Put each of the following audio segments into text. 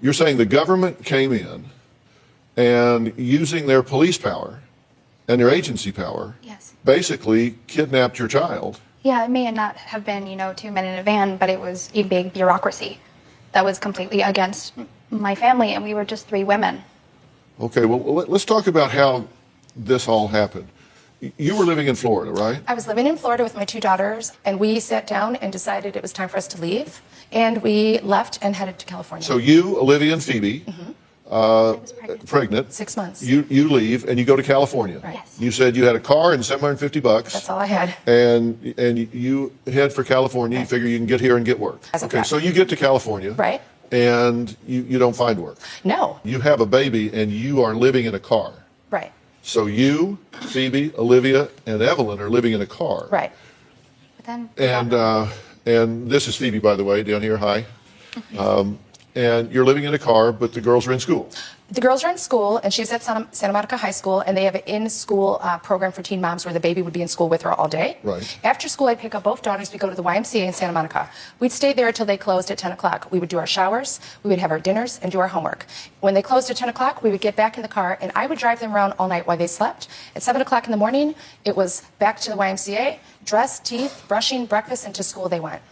You're saying the government came in and using their police power and their agency power, yes, basically kidnapped your child. Yeah, it may not have been, two men in a van, but it was a big bureaucracy that was completely against my family, and we were just 3 women. Okay, well, let's talk about how this all happened. You were living in Florida, right? I was living in Florida with my 2 daughters, and we sat down and decided it was time for us to leave, and we left and headed to California. So you, Olivia, and Phoebe, pregnant. 6 months. You leave and you go to California. Right. Yes. You said you had a car and $750. That's all I had. And you head for California. You figure you can get here and get work. Okay, so you get to California. Right. And you don't find work. No. You have a baby and you are living in a car. Right. So you, Phoebe, Olivia, and Evelyn are living in a car. Right. But then, And this is Phoebe, by the way, down here. Hi. And you're living in a car, but the girls are in school. The girls are in school, and she's at Santa Monica High School, and they have an in-school program for teen moms where the baby would be in school with her all day. Right. After school, I'd pick up both daughters. We'd go to the YMCA in Santa Monica. We'd stay there until they closed at 10 o'clock. We would do our showers, we would have our dinners, and do our homework. When they closed at 10 o'clock, we would get back in the car, and I would drive them around all night while they slept. At 7 o'clock in the morning, it was back to the YMCA, dress, teeth, brushing, breakfast, and to school they went.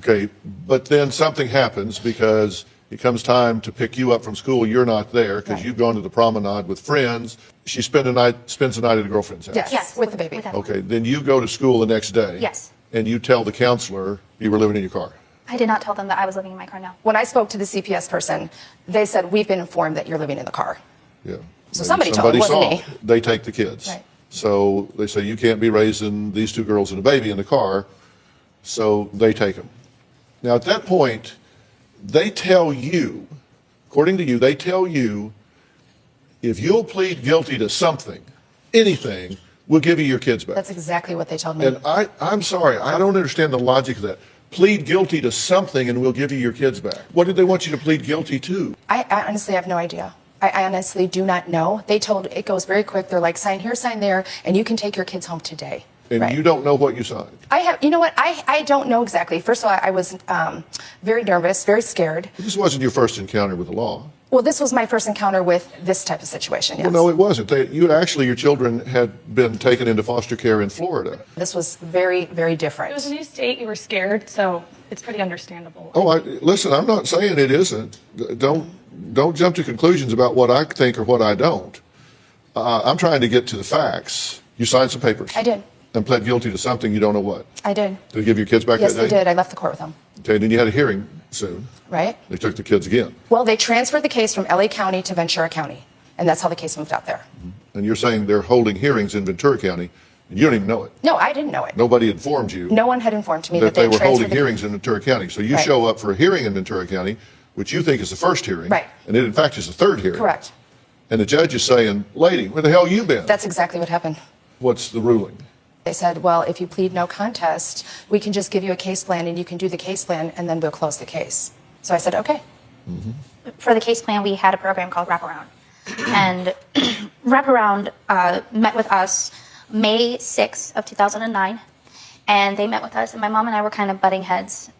Okay, but then something happens because it comes time to pick you up from school. You're not there because Right. you've gone to the promenade with friends. She spends the night at a girlfriend's house. Yes, with the baby. with Okay, then you go to school the next day. Yes. And you tell the counselor you were living in your car. I did not tell them that I was living in my car, no. When I spoke to the CPS person, they said, we've been informed that you're living in the car. Yeah. So somebody told, wasn't saw. me. They take the kids. Right. So they say you can't be raising these 2 girls and a baby in the car. So they take them. Now at that point, they tell you, according to you, they tell you, if you'll plead guilty to something, anything, we'll give you your kids back. That's exactly what they told me. And I'm sorry, I don't understand the logic of that. Plead guilty to something and we'll give you your kids back. What did they want you to plead guilty to? I honestly have no idea. I honestly do not know. They told, it goes very quick. They're like, sign here, sign there, and you can take your kids home today. And Right. you don't know what you signed. You know what? I don't know exactly. First of all, I was very nervous, very scared. This wasn't your first encounter with the law. Well, this was my first encounter with this type of situation, yes. Well, no, it wasn't. Your children had been taken into foster care in Florida. This was very, very different. It was a new state. You were scared, so it's pretty understandable. Oh, listen, I'm not saying it isn't. Don't jump to conclusions about what I think or what I don't. I'm trying to get to the facts. You signed some papers. I did. And pled guilty to something you don't know what. I did. Did they give your kids back Yes, that day? they did. I left the court with them. Okay, then you had a hearing soon. Right? They took the kids again. Well, they transferred the case from LA County to Ventura County, and that's how the case moved out there. And you're saying they're holding hearings in Ventura County, and you don't even know it. No, I didn't know it. Nobody informed you No one had informed me that that they were transferred holding the- hearings in Ventura County. So you Right. show up for a hearing in Ventura County, which you think is the first hearing. Right. And it, in fact, is the 3rd hearing. Correct. And the judge is saying, lady, where the hell you been? That's exactly what happened. What's the ruling? They said, well, if you plead no contest, we can just give you a case plan and you can do the case plan and then we'll close the case. So I said, okay. For the case plan, we had a program called Wraparound. And Wraparound met with us May 6th of 2009. And they met with us, and my mom and I were kind of butting heads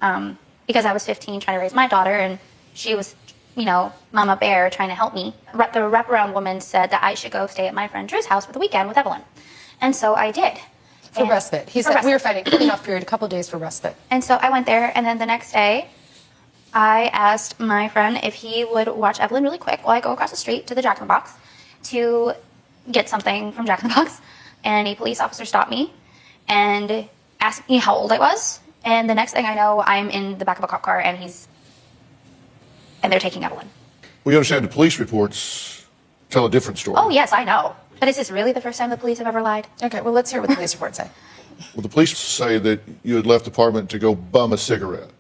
because I was 15 trying to raise my daughter, and she was, Mama Bear trying to help me. The Wraparound woman said that I should go stay at my friend Drew's house for the weekend with Evelyn. And so I did. For respite. He said we were fighting cooling off period, a couple of days for respite. And so I went there, and then the next day, I asked my friend if he would watch Evelyn really quick while I go across the street to the Jack in the Box to get something from Jack in the Box. And a police officer stopped me and asked me how old I was. And the next thing I know, I'm in the back of a cop car, and they're taking Evelyn. We understand the police reports tell a different story. Oh, yes, I know. But is this really the first time the police have ever lied? Okay, well, let's hear what the police report say. Well, the police say that you had left the apartment to go bum a cigarette.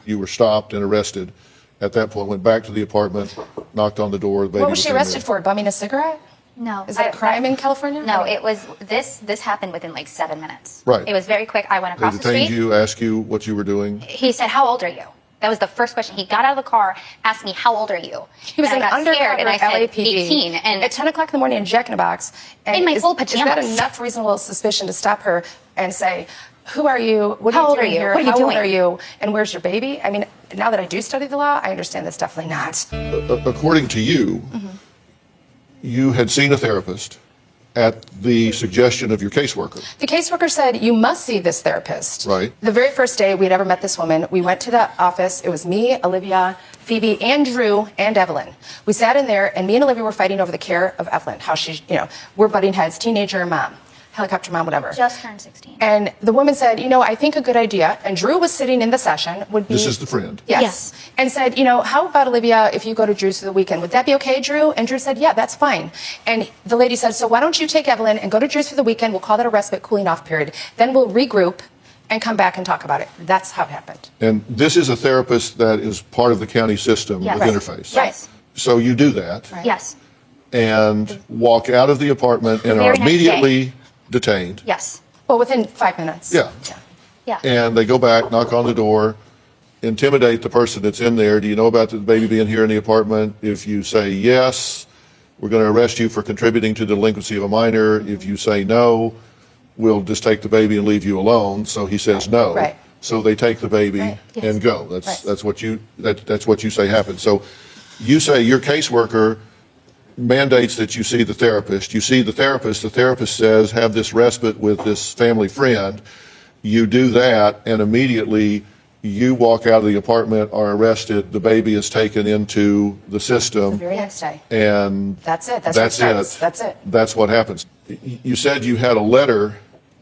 You were stopped and arrested. At that point, went back to the apartment, knocked on the door. The baby What was she in arrested there. for? Bumming a cigarette? No. Is that a crime in California? No, it was, this happened within like 7 minutes. Right. It was very quick. I went They across the detained street. you, asked you what you were doing. He said, how old are you? That was the first question. He got out of the car, asked me, how old are you? He was and an I got undercover scared, and I said, LAPD 18. And at 10 o'clock in the morning in Jack in the Box. And In my full Is that pajamas. enough reasonable suspicion to stop her and say, who are you? What How are you old doing are you? here? What are you How doing? old are you? And where's your baby? I mean, now that I do study the law, I understand that's definitely not. According to you, you had seen a therapist at the suggestion of your caseworker. The caseworker said, you must see this therapist. Right. The very first day we had ever met this woman, we went to the office. It was me, Olivia, Phoebe, and Drew, and Evelyn. We sat in there, and me and Olivia were fighting over the care of Evelyn, how she, we're butting heads, teenager mom, helicopter mom, whatever. Just turned 16. And the woman said, I think a good idea, and Drew was sitting in the session, would be... This is the friend. Yes. And said, how about, Olivia, if you go to Drew's for the weekend? Would that be okay, Drew? And Drew said, yeah, that's fine. And the lady said, so why don't you take Evelyn and go to Drew's for the weekend? We'll call that a respite cooling off period. Then we'll regroup and come back and talk about it. That's how it happened. And this is a therapist that is part of the county system Yes. with Right. Interface. Right. So you do that Right. Yes. and walk out of the apartment and The are very next immediately detained. Yes. Well, within 5 minutes. Yeah. Yeah. And they go back, knock on the door, intimidate the person that's in there. Do you know about the baby being here in the apartment? If you say yes, we're going to arrest you for contributing to the delinquency of a minor. If you say no, we'll just take the baby and leave you alone. So he says no. Right. So they take the baby Right. Yes. and go. Right. That's what you say happened. So you say your caseworker mandates that you see the therapist. You see the therapist says, have this respite with this family friend. You do that, and immediately you walk out of the apartment, are arrested, the baby is taken into the The system, very next day. and That's it. That's what starts. That's it. That's what happens. You said you had a letter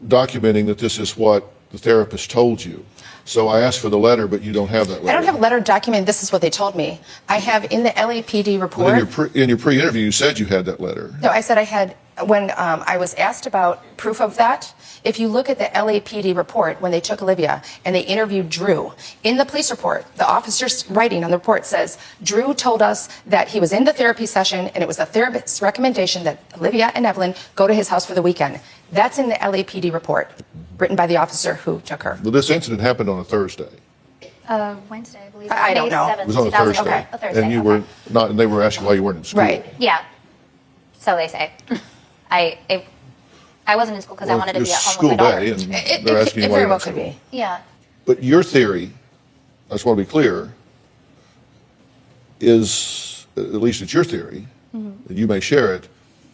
documenting that this is what the therapist told you. So I asked for the letter, but you don't have that letter. I don't have a letter documenting this is what they told me. I have in the LAPD report. In your pre-interview, you said you had that letter. No, I said I had, when I was asked about proof of that, if you look at the LAPD report, when they took Olivia and they interviewed Drew, in the police report, the officer's writing on the report says, Drew told us that he was in the therapy session and it was the therapist's recommendation that Olivia and Evelyn go to his house for the weekend. That's in the LAPD report, written by the officer who took her. Well, this incident happened on a Thursday. Wednesday, I believe. I don't May know. 7th, It was on a 2000 Thursday. Okay. A Thursday. And you okay. were not, and they were asking why you weren't in school. Right. Yeah. So they say. I wasn't in school because I wanted to It be was at home school with my daughter. day, and they're asking you It why very you're well in could school. be. Yeah. But your theory, I just want to be clear, is, at least it's your theory, and you may share it,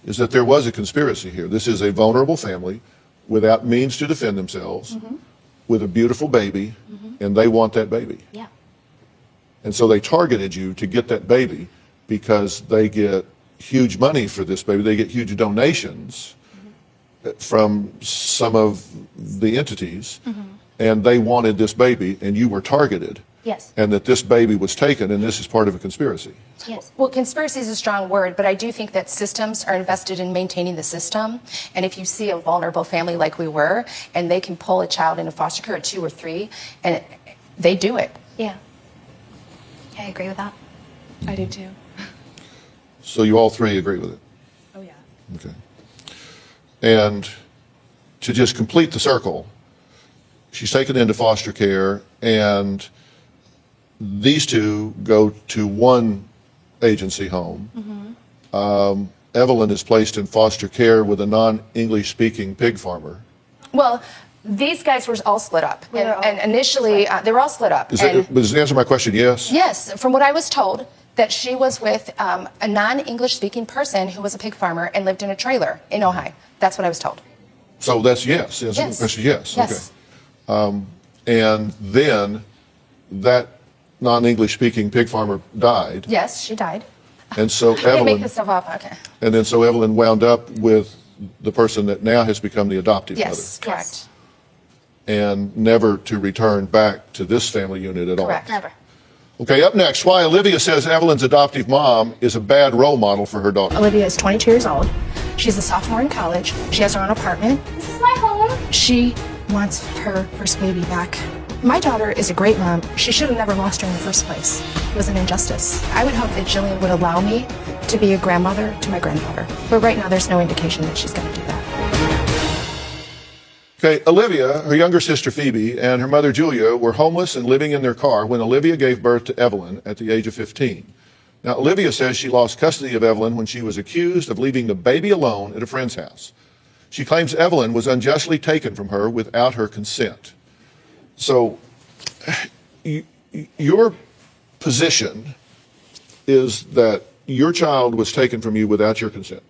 is that there was a conspiracy here. This is a vulnerable family without means to defend themselves, with a beautiful baby, and they want that baby. Yeah. And so they targeted you to get that baby because they get huge money for this baby. They get huge donations from some of the entities, and they wanted this baby, and you were targeted. Yes. And that this baby was taken, and this is part of a conspiracy. Yes. Well, conspiracy is a strong word, but I do think that systems are invested in maintaining the system. And if you see a vulnerable family like we were, and they can pull a child into foster care at 2 or 3, and they do it. Yeah. I agree with that. I do too. So you all three agree with it? Oh, yeah. Okay. And to just complete the circle, she's taken into foster care, and these two go to one agency home. Evelyn is placed in foster care with a non-English speaking pig farmer. Well, these guys were all split up. We were all And initially, they were all split up. Does And that answer my question? Yes? yes, from what I was told, that she was with a non-English speaking person who was a pig farmer and lived in a trailer in Ojai. That's what I was told. So that's yes. The answer to the Yes. question is yes. Yes. Okay. And then that non-English speaking pig farmer died. Yes, she died. And so I didn't make Evelyn, this stuff up. Okay. and then so Evelyn wound up with the person that now has become the adoptive Yes, mother, correct. and never to return back to this family unit at Correct. Never. all. Okay, up next, why Olivia says Evelyn's adoptive mom is a bad role model for her daughter. Olivia is 22 years old. She's a sophomore in college. She has her own apartment. This is my home. She wants her first baby back. My daughter is a great mom. She should have never lost her in the first place. It was an injustice. I would hope that Jillian would allow me to be a grandmother to my granddaughter. But right now, there's no indication that she's going to do that. Okay, Olivia, her younger sister Phoebe, and her mother Julia were homeless and living in their car when Olivia gave birth to Evelyn at the age of 15. Now, Olivia says she lost custody of Evelyn when she was accused of leaving the baby alone at a friend's house. She claims Evelyn was unjustly taken from her without her consent. So, your position is that your child was taken from you without your consent.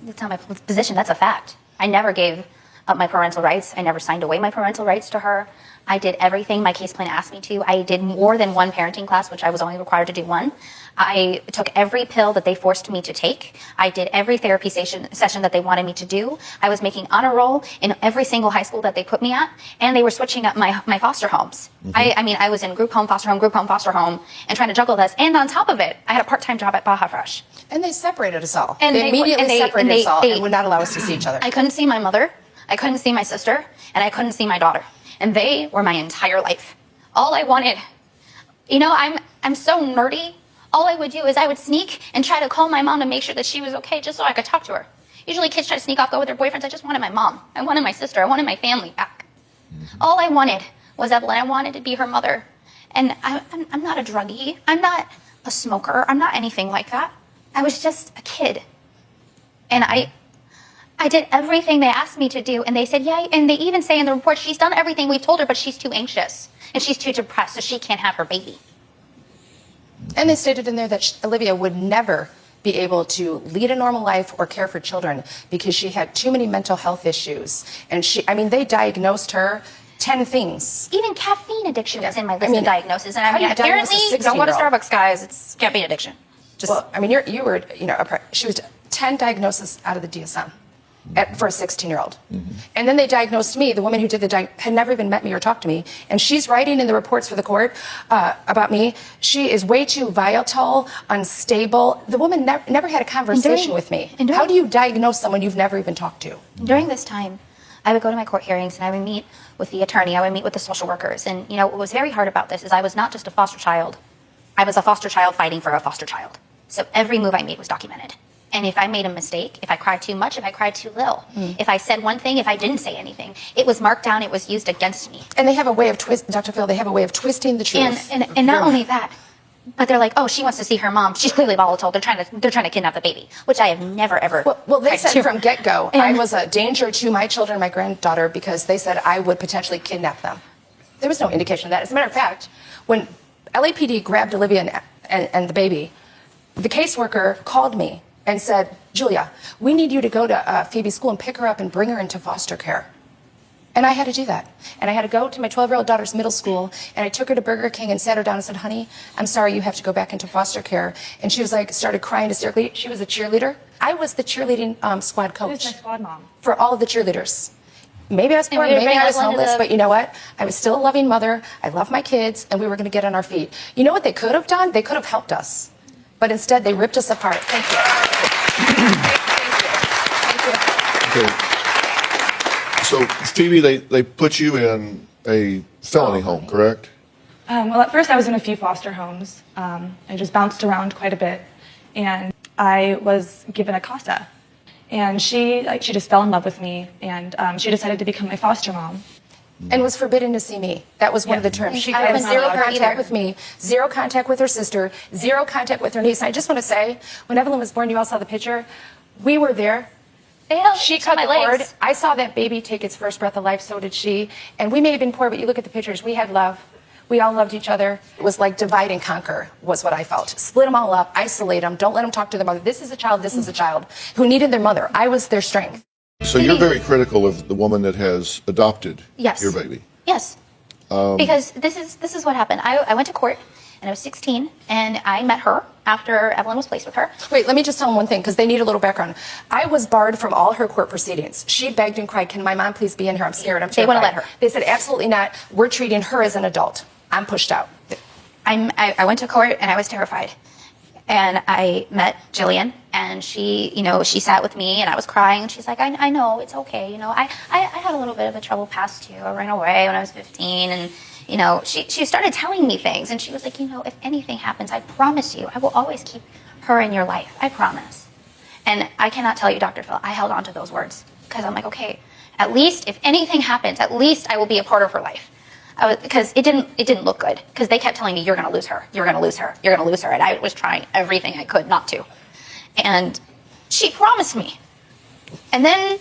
That's not my position. That's a fact. I never gave up my parental rights. I never signed away my parental rights to her. I did everything my case plan asked me to. I did more than one parenting class, which I was only required to do one. I took every pill that they forced me to take. I did every therapy session that they wanted me to do. I was making honor roll in every single high school that they put me at, and they were switching up my foster homes. I mean, I was in group home, foster home, and trying to juggle this. And on top of it, I had a part-time job at Baja Fresh. And they separated us all. And they immediately separated us all and would not allow us to see each other. I couldn't see my mother, I couldn't see my sister, and I couldn't see my daughter. And they were my entire life. All I wanted, you know, I'm so nerdy. All I would do is I would sneak and try to call my mom to make sure that she was okay, just so I could talk to her. Usually kids try to sneak off, go with their boyfriends. I just wanted my mom. I wanted my sister. I wanted my family back. All I wanted was Evelyn. I wanted to be her mother. And I'm not a druggie. I'm not a smoker. I'm not anything like that. I was just a kid. And I did everything they asked me to do, and they said, yeah, and they even say in the report, she's done everything we've told her, but she's too anxious, and she's too depressed, so she can't have her baby. And they stated in there that Olivia would never be able to lead a normal life or care for children because she had too many mental health issues. And they diagnosed her 10 things. Even caffeine addiction was in my list of diagnoses, and apparently, don't go to Starbucks, guys, it's caffeine addiction. She was 10 diagnoses out of the DSM. For a 16-year-old. And then they diagnosed me. The woman who did had never even met me or talked to me. And she's writing in the reports for the court about me. She is way too volatile, unstable. The woman never had a conversation with me. How do you diagnose someone you've never even talked to? During this time, I would go to my court hearings and I would meet with the attorney. I would meet with the social workers. And, you know, what was very hard about this is I was not just a foster child. I was a foster child fighting for a foster child. So every move I made was documented. And if I made a mistake, if I cried too much, if I cried too little, if I said one thing, if I didn't say anything, it was marked down, it was used against me. And they have a way of Dr. Phil, they have a way of twisting the truth. And not only that, but they're like, oh, she wants to see her mom. She's clearly volatile. They're trying to kidnap the baby, which I have never, ever. Well, they said from get-go, I was a danger to my children, my granddaughter, because they said I would potentially kidnap them. There was no indication of that. As a matter of fact, when LAPD grabbed Olivia and the baby, the caseworker called me and said, Julia, we need you to go to Phoebe's school and pick her up and bring her into foster care. And I had to do that. And I had to go to my 12-year-old daughter's middle school, and I took her to Burger King and sat her down and said, honey, I'm sorry you have to go back into foster care. And she was like, started crying hysterically. She was a cheerleader. I was the cheerleading squad coach. Who's my squad mom? For all of the cheerleaders. Maybe I was poor, maybe I was homeless, but you know what? I was still a loving mother. I love my kids, and we were going to get on our feet. You know what they could have done? They could have helped us. But instead, they ripped us apart. Thank you. Thank you. Okay. So, Phoebe, they put you in a felony home, correct? Well, at first I was in a few foster homes. I just bounced around quite a bit. And I was given a CASA. And she just fell in love with me. And she decided to become my foster mom. And was forbidden to see me. That was one of the terms. She had zero contact with me, zero contact with her sister, zero contact with her niece. And I just want to say, when Evelyn was born, you all saw the picture. We were there. She cut the cord. I saw that baby take its first breath of life, so did she. And we may have been poor, but you look at the pictures, we had love. We all loved each other. It was like divide and conquer was what I felt. Split them all up, isolate them, don't let them talk to their mother. This is a child who needed their mother. I was their strength. So you're very critical of the woman that has adopted your baby. Yes. Because this is what happened. I went to court, and I was 16, and I met her after Evelyn was placed with her. Wait, let me just tell them one thing, because they need a little background. I was barred from all her court proceedings. She begged and cried, can my mom please be in here? I'm scared, I'm terrified. They wouldn't let her. They said, absolutely not. We're treating her as an adult. I'm pushed out. I went to court, and I was terrified. And I met Jillian, and she sat with me, and I was crying, and she's like, I know, it's okay. You know, I had a little bit of a troubled past too. I ran away when I was 15, and, you know, she started telling me things, and she was like, you know, if anything happens, I promise you, I will always keep her in your life. I promise. And I cannot tell you, Dr. Phil, I held on to those words, because I'm like, okay, at least if anything happens, at least I will be a part of her life. Because it didn't look good. Because they kept telling me, you're going to lose her. You're going to lose her. You're going to lose her. And I was trying everything I could not to. And she promised me. And then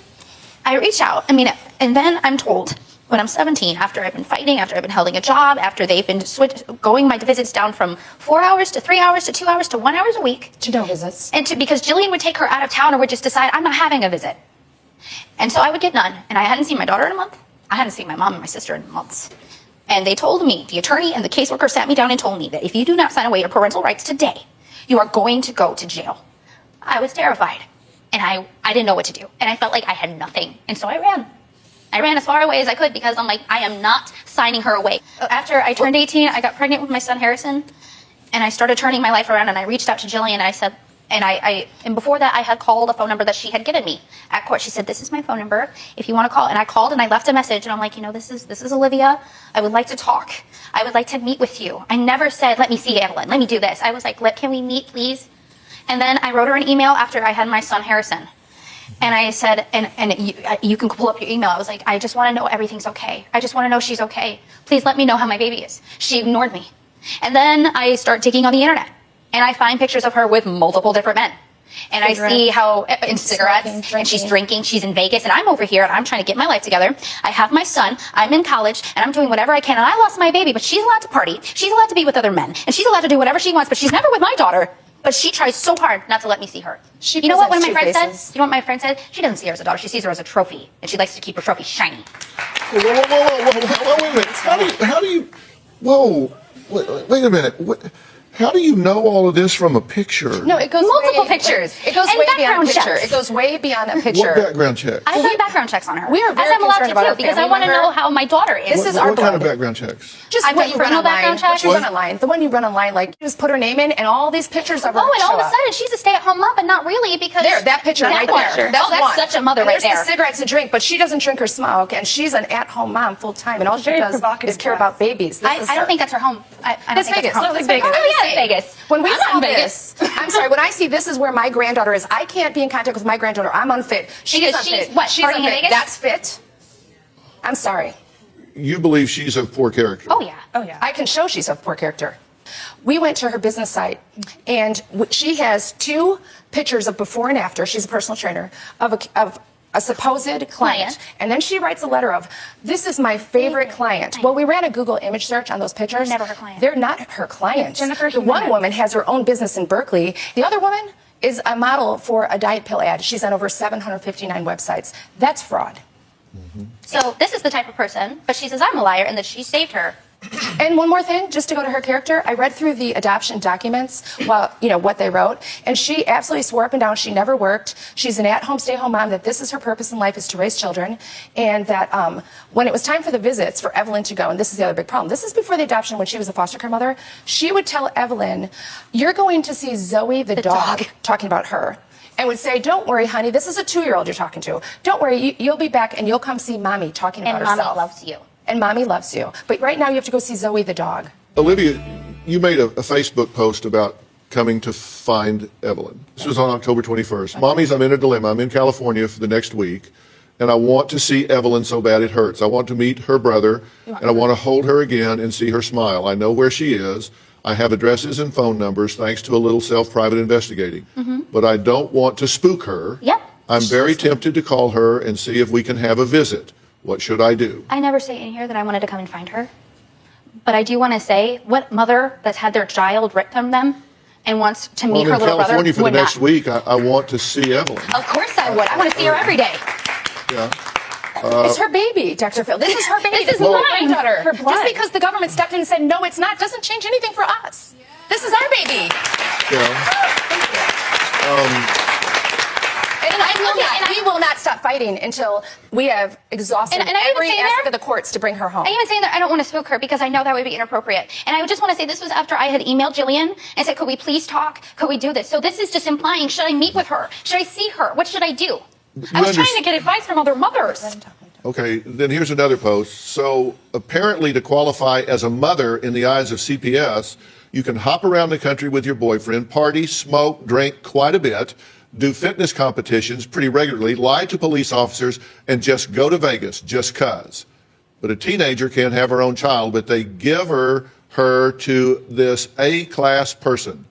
I reach out. And then I'm told, when I'm 17, after I've been fighting, after I've been holding a job, after they've been going my visits down from 4 hours to 3 hours to 2 hours to 1 hour a week. To no visits. And because Jillian would take her out of town or would just decide, I'm not having a visit. And so I would get none. And I hadn't seen my daughter in a month. I hadn't seen my mom and my sister in months. And they told me, the attorney and the caseworker sat me down and told me that if you do not sign away your parental rights today, you are going to go to jail. I was terrified. And I didn't know what to do. And I felt like I had nothing. And so I ran. I ran as far away as I could because I'm like, I am not signing her away. After I turned 18, I got pregnant with my son Harrison, and I started turning my life around, and I reached out to Jillian, and I said, and before that, I had called a phone number that she had given me at court. She said, this is my phone number if you want to call. And I called and I left a message, and I'm like, this is Olivia. I would like to talk. I would like to meet with you. I never said, let me see Evelyn. Let me do this. I was like, can we meet, please? And then I wrote her an email after I had my son Harrison. And I said, and you can pull up your email. I was like, I just want to know everything's okay. I just want to know she's okay. Please let me know how my baby is. She ignored me. And then I start digging on the internet. And I find pictures of her with multiple different men. And I see how, in cigarettes, and she's drinking, she's in Vegas, and I'm over here, and I'm trying to get my life together. I have my son, I'm in college, and I'm doing whatever I can, and I lost my baby, but she's allowed to party, she's allowed to be with other men, and she's allowed to do whatever she wants, but she's never with my daughter. But she tries so hard not to let me see her. You know what one of my friends said? You know what my friend said? She doesn't see her as a daughter. She sees her as a trophy, and she likes to keep her trophy shiny. Whoa, wait a minute. How do you, wait a minute. How do you know all of this from a picture? No, it goes multiple pictures. It goes and way beyond a background picture. checks. It goes way beyond a picture. What background check? I've done background checks on her. We are very as I'm allowed concerned to about do our because I family want to member. know how my daughter is. This is our What kind of blood. background checks? Just I've what done you run criminal online. background checks. What you run online. The one you run online, like you just put her name in, and all these pictures of her. Oh, and all show of a up. sudden she's a stay-at-home mom, but not really because There, that picture right there. That's one. such a mother And right there's there. the cigarettes and drink, but she doesn't drink or smoke, and she's an at-home mom full time, and all she Very does provocative is care dress. about babies. I don't think that's her home. I don't That's think Vegas. that's her home. Looks like Vegas. Oh, yeah, it's Vegas. When we I'm saw not in Vegas. this, I'm sorry, when I see this is where my granddaughter is, I can't be in contact with my granddaughter. I'm unfit. She is Because she's unfit. what, She's partying in unfit. Vegas? That's fit. I'm sorry. You believe she's of poor character? Oh, yeah. Oh, yeah. I can show she's of poor character. We went to her business site, and she has 2 pictures of before and after. She's a personal trainer of a supposed client. And then she writes a letter of, this is my favorite client. Well, we ran a Google image search on those pictures. Never her client. They're not her clients. Jennifer The one Jimenez. woman has her own business in Berkeley. The other woman is a model for a diet pill ad. She's on over 759 websites. That's fraud. So this is the type of person, but she says I'm a liar and that she saved her. And one more thing, just to go to her character, I read through the adoption documents, what they wrote, and she absolutely swore up and down she never worked. She's an at-home, stay-home mom, that this is her purpose in life is to raise children, and that when it was time for the visits for Evelyn to go, and this is the other big problem, this is before the adoption when she was a foster care mother, she would tell Evelyn, you're going to see Zoe the dog, talking about her. And would say, don't worry, honey, this is a 2-year-old you're talking to. Don't worry, you'll be back and you'll come see mommy talking about And herself. mommy loves you. And mommy loves you. But right now you have to go see Zoe the dog. Olivia, you made a Facebook post about coming to find Evelyn. This was on October 21st. Mommies, I'm in a dilemma. I'm in California for the next week, and I want to see Evelyn so bad it hurts. I want to meet her brother, and I want to hold her again and see her smile. I know where she is. I have addresses and phone numbers thanks to a little self-private investigating. But I don't want to spook her. Yep. I'm very tempted to call her and see if we can have a visit. What should I do? I never say in here that I wanted to come and find her. But I do want to say, what mother that's had their child ripped from them and wants to meet her I'm in little brother California for the would next not? week. I want to see Evelyn. Of course I would. I want to see her every day. Yeah. It's her baby, Dr. Phil. This is her baby. This is my mine. granddaughter. Her blood. Just because the government stepped in and said, no, it's not, doesn't change anything for us. This is our baby. Yeah. And we will not stop fighting until we have exhausted And I even every say aspect there- of the courts to bring her home. I even say that I don't want to spook her because I know that would be inappropriate. And I would just want to say this was after I had emailed Jillian and said, could we please talk? Could we do this? So this is just implying, should I meet with her? Should I see her? What should I do? I was trying to get advice from other mothers. Okay, then here's another post. So apparently to qualify as a mother in the eyes of CPS, you can hop around the country with your boyfriend, party, smoke, drink quite a bit, do fitness competitions pretty regularly, lie to police officers, and just go to Vegas just 'cause. But a teenager can't have her own child, but they give her to this A-class person.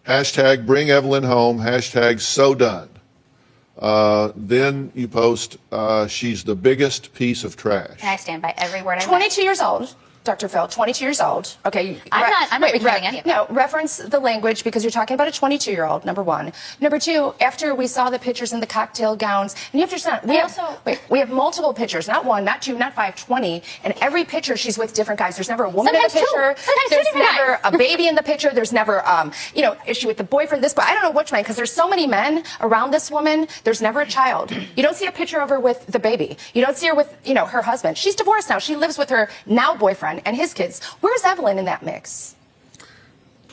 Hashtag bring Evelyn home, hashtag so done. Then you post, she's the biggest piece of trash. And I stand by every word I 22 years old, Dr. Phil, 22 years old. Okay. I'm not recording any of it. No, reference the language because you're talking about a 22-year-old, number one. Number two, after we saw the pictures in the cocktail gowns, and you have to understand, we have multiple pictures, not one, not two, not five, 20, and every picture she's with different guys. There's never a woman in the Sometimes two. picture. Sometimes two There's different never guys. a baby in the picture. There's never, is she with the boyfriend, this boy? I don't know which one, because there's so many men around this woman. There's never a child. You don't see a picture of her with the baby. You don't see her with, her husband. She's divorced now. She lives with her now boyfriend and his kids. Where's Evelyn in that mix?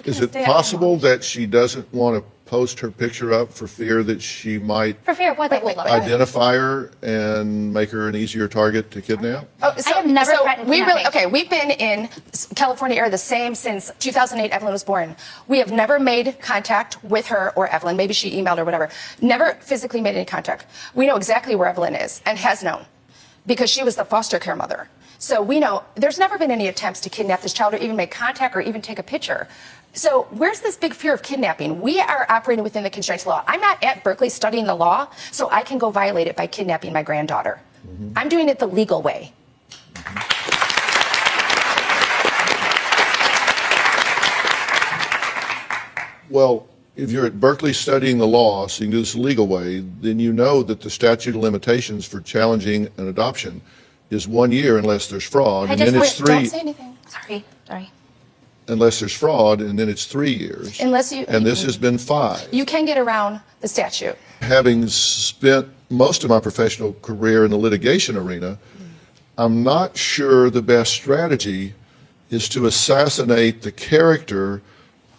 Is it possible that she doesn't want to post her picture up for fear that she might For fear of what they will look like. identify her and make her an easier target to kidnap? Oh, I have never threatened kidnapping. we've been in California area the same since 2008. Evelyn was born. We have never made contact with her or Evelyn. Maybe she emailed or whatever. Never physically made any contact. We know exactly where Evelyn is and has known because she was the foster care mother. So we know there's never been any attempts to kidnap this child or even make contact or even take a picture. So where's this big fear of kidnapping? We are operating within the constraints of law. I'm not at Berkeley studying the law, so I can go violate it by kidnapping my granddaughter. I'm doing it the legal way. Well, if you're at Berkeley studying the law, so you can do this the legal way, then you know that the statute of limitations for challenging an adoption is 1 year unless there's fraud, and then it's Don't 3. say anything. Sorry. Unless there's fraud, and then it's 3 years. Unless you- And this has been 5. You can get around the statute. Having spent most of my professional career in the litigation arena, I'm not sure the best strategy is to assassinate the character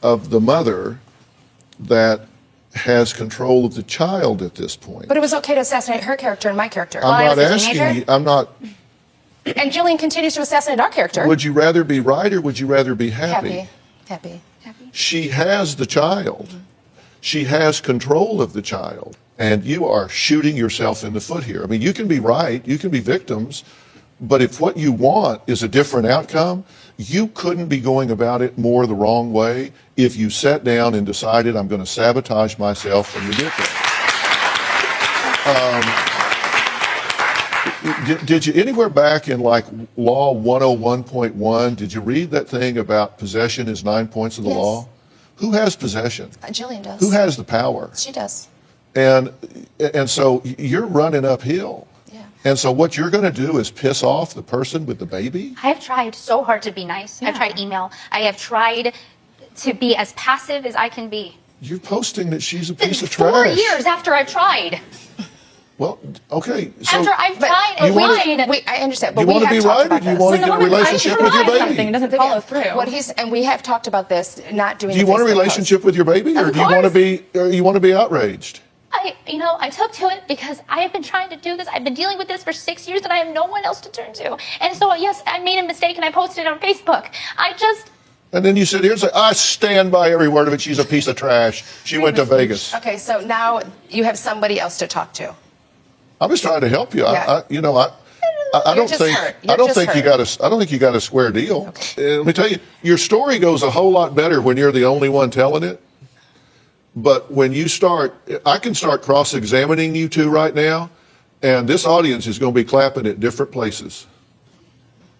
of the mother that has control of the child at this point. But it was okay to assassinate her character and my character. I'm I not was a asking teenager? you, I'm not, And Jillian continues to assassinate our character. would you rather be right or would you rather be happy? Happy. She has the child. She has control of the child. And you are shooting yourself in the foot here. I mean, you can be right, you can be victims, but if what you want is a different outcome, you couldn't be going about it more the wrong way if you sat down and decided, I'm going to sabotage myself from the get-go. Did you anywhere back in like Law 101.1, did you read that thing about possession is 9 points of the Yes. law? Who has possession? Jillian does. Who has the power? She does. And so you're running uphill. Yeah. And so what you're going to do is piss off the person with the baby? I have tried so hard to be nice. I've tried email. I have tried to be as passive as I can be. You're posting that she's a piece of 4 trash. years after I've tried. Well, okay. So After I've tried you and wanna- tried. I understand, but you we want to have be talked right or about do you this. want to When get a the woman relationship tries with to your provide something, baby? it doesn't follow through. And we have talked about this, not doing. Do you the want a Facebook post. relationship with your baby or Of do you want to course. be outraged? I took to it because I have been trying to do this. I've been dealing with this for 6 years and I have no one else to turn to. And so, yes, I made a mistake and I posted it on Facebook. And then you sit here and say, I stand by every word of it. She's a piece of trash. She went to Vegas. Okay, so now you have somebody else to talk to. I'm just trying to help you. Yeah. I don't just think hurt. I You're don't just think you hurt. got a square deal. Let me tell you, your story goes a whole lot better when you're the only one telling it. But when you start, I can start cross-examining you two right now, and this audience is going to be clapping at different places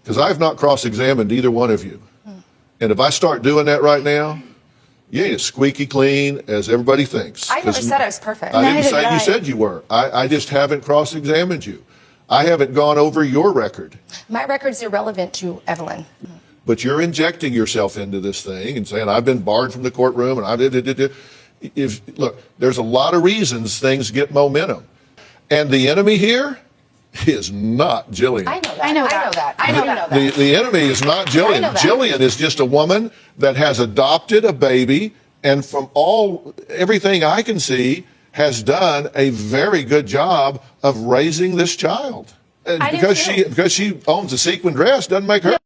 because I have not cross-examined either one of you. And if I start doing that right now, you ain't as squeaky clean as everybody thinks. I never 'Cause said I was perfect. I didn't Neither say did you I. said you were. I just haven't cross-examined you. I haven't gone over your record. My record's irrelevant to Evelyn. But you're injecting yourself into this thing and saying, I've been barred from the courtroom and I did. Look, there's a lot of reasons things get momentum. And the enemy here is not Jillian. I know that. I know that. I know that. The enemy is not Jillian. I know that. Jillian is just a woman that has adopted a baby and from everything I can see has done a very good job of raising this child. And I do because too. she owns a sequin dress doesn't make her.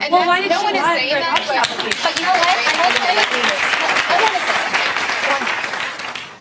And Well, why did no she one is lie saying for an that. adoption application? But you know what?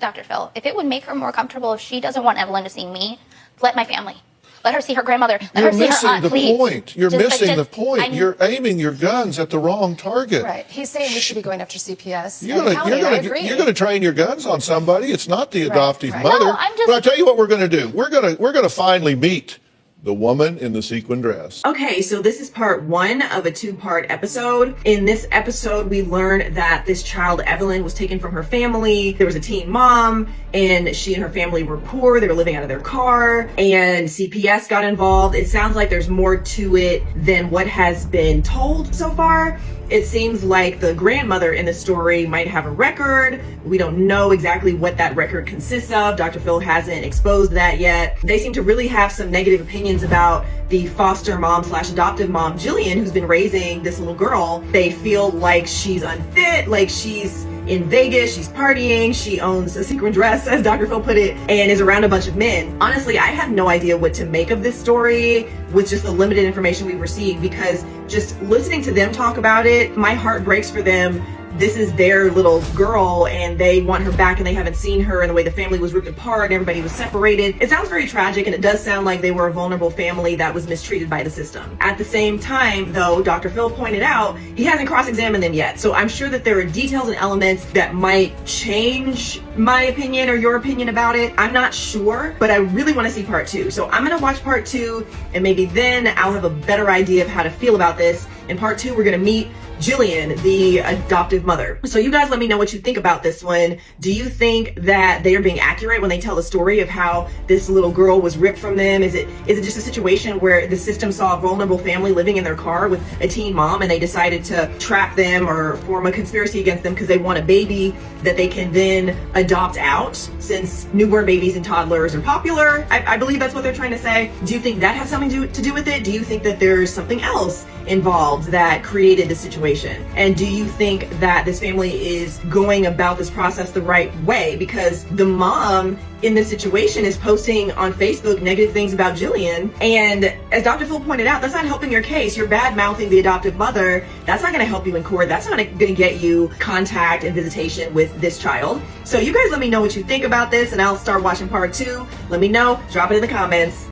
Dr. Phil, if it would make her more comfortable if she doesn't want Evelyn to see me, let my family. Let her see her grandmother. Let You're her see her missing aunt, the please. point. You're missing the point. I- You're aiming your guns at the wrong target. Right. He's saying we should be going after CPS. You're and county, I agree. gonna train your guns on somebody. It's not the adoptive right. mother. No, I'm just- But I tell you what we're gonna do. We're gonna finally meet the woman in the sequin dress. Okay, so this is part 1 of a 2-part episode. In this episode, we learn that this child, Evelyn, was taken from her family. There was a teen mom, and she and her family were poor. They were living out of their car, and CPS got involved. It sounds like there's more to it than what has been told so far. It seems like the grandmother in the story might have a record. We don't know exactly what that record consists of. Dr. Phil hasn't exposed that yet. They seem to really have some negative opinions about the foster mom / adoptive mom, Jillian, who's been raising this little girl. They feel like she's unfit, like she's in Vegas, she's partying, she owns a sequin dress, as Dr. Phil put it, and is around a bunch of men. Honestly, I have no idea what to make of this story with just the limited information we've received, because just listening to them talk about it, my heart breaks for them. This is their little girl and they want her back, and they haven't seen her, and the way the family was ripped apart and everybody was separated. It sounds very tragic, and it does sound like they were a vulnerable family that was mistreated by the system. At the same time, though, Dr. Phil pointed out, he hasn't cross-examined them yet. So I'm sure that there are details and elements that might change my opinion or your opinion about it. I'm not sure, but I really want to see part 2. So I'm gonna watch part 2, and maybe then I'll have a better idea of how to feel about this. In part 2, we're gonna meet Jillian, the adoptive mother. So you guys let me know what you think about this one. Do you think that they are being accurate when they tell the story of how this little girl was ripped from them? Is it just a situation where the system saw a vulnerable family living in their car with a teen mom, and they decided to trap them or form a conspiracy against them because they want a baby that they can then adopt out, since newborn babies and toddlers are popular? I believe that's what they're trying to say. Do you think that has something to do with it? Do you think that there's something else involved that created the situation? And do you think that this family is going about this process the right way? Because the mom in this situation is posting on Facebook negative things about Jillian, and as Dr. Phil pointed out, that's not helping your case. You're bad-mouthing the adoptive mother. That's not going to help you in court. That's not going to get you contact and visitation with this child. So you guys let me know what you think about this, and I'll start watching part 2. Let me know. Drop it in the comments.